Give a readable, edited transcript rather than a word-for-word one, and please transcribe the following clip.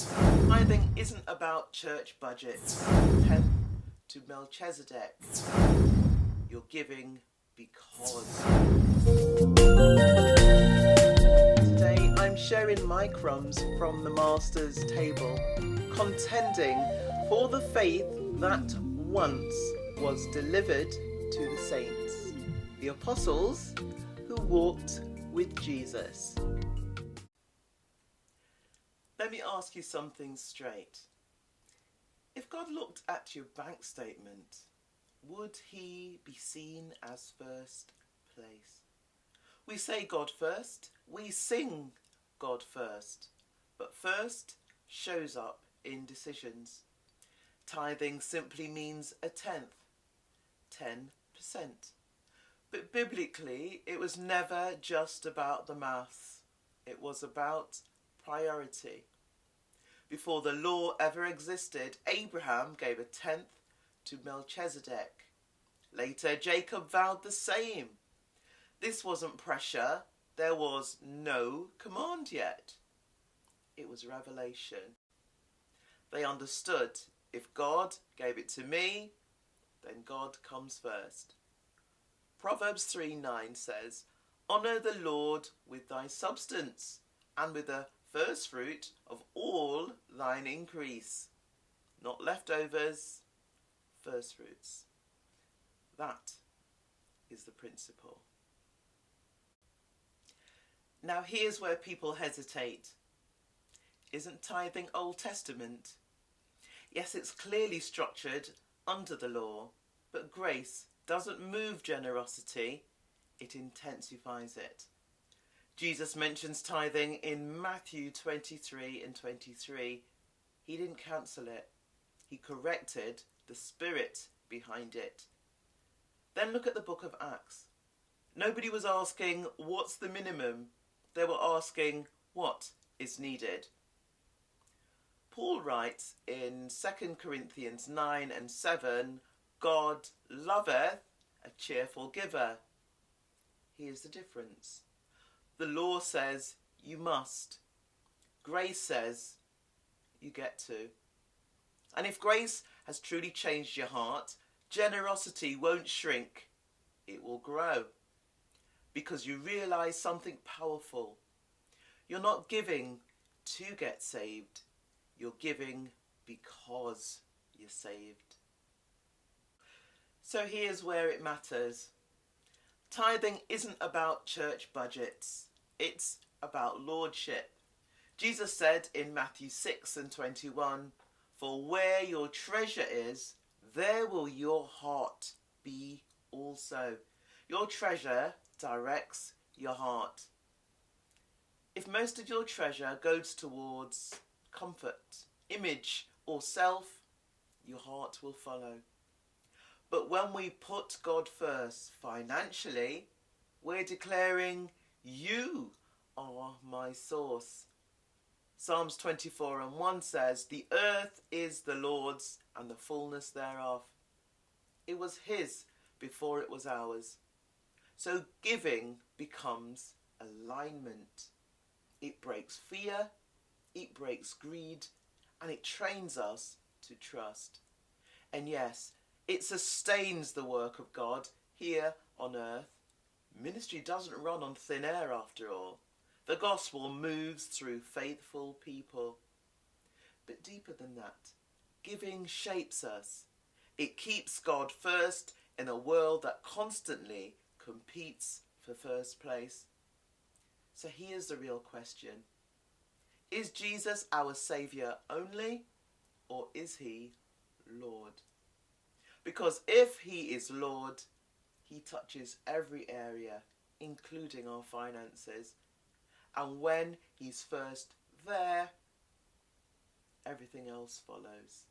Tithing isn't about church budgets. Tenth to Melchizedek. You're giving because. Today I'm sharing my crumbs from the Master's table, contending for the faith that once was delivered to the saints, the apostles who walked with Jesus. Let me ask you something straight. If God looked at your bank statement, would he be seen as first place? We say God first, we sing God first, but first shows up in decisions. Tithing simply means a tenth, 10%. But biblically, it was never just about the maths. It was about priority. Before the law ever existed, Abraham gave a tenth to Melchizedek. Later, Jacob vowed the same. This wasn't pressure. There was no command yet. It was revelation. They understood, if God gave it to me, then God comes first. Proverbs 3:9 says, "Honour the Lord with thy substance, and with the first fruit of all thine increase." Not leftovers, first fruits. That is the principle. Now here's where people hesitate. Isn't tithing Old Testament? Yes, it's clearly structured under the law, but grace doesn't move generosity, it intensifies it. Jesus mentions tithing in Matthew 23 and 23. He didn't cancel it. He corrected the spirit behind it. Then look at the book of Acts. Nobody was asking, what's the minimum? They were asking, what is needed? Paul writes in 2 Corinthians 9 and 7, God loveth a cheerful giver. Here's the difference. The law says you must. Grace says you get to. And if grace has truly changed your heart, generosity won't shrink. It will grow. Because you realise something powerful. You're not giving to get saved. You're giving because you're saved. So here's where it matters. Tithing isn't about church budgets. It's about lordship. Jesus said in Matthew 6 and 21, "For where your treasure is, there will your heart be also." Your treasure directs your heart. If most of your treasure goes towards comfort, image, or self, your heart will follow. But when we put God first financially, we're declaring, you are my source. Psalms 24 and 1 says, "The earth is the Lord's and the fullness thereof." It was his before it was ours. So giving becomes alignment. It breaks fear, it breaks greed, and it trains us to trust. And yes, it sustains the work of God here on earth. Ministry doesn't run on thin air after all. The gospel moves through faithful people. But deeper than that, giving shapes us. It keeps God first in a world that constantly competes for first place. So here's the real question. Is Jesus our Saviour only, or is he Lord? Because if he is Lord, he touches every area, including our finances. And when he's first there, everything else follows.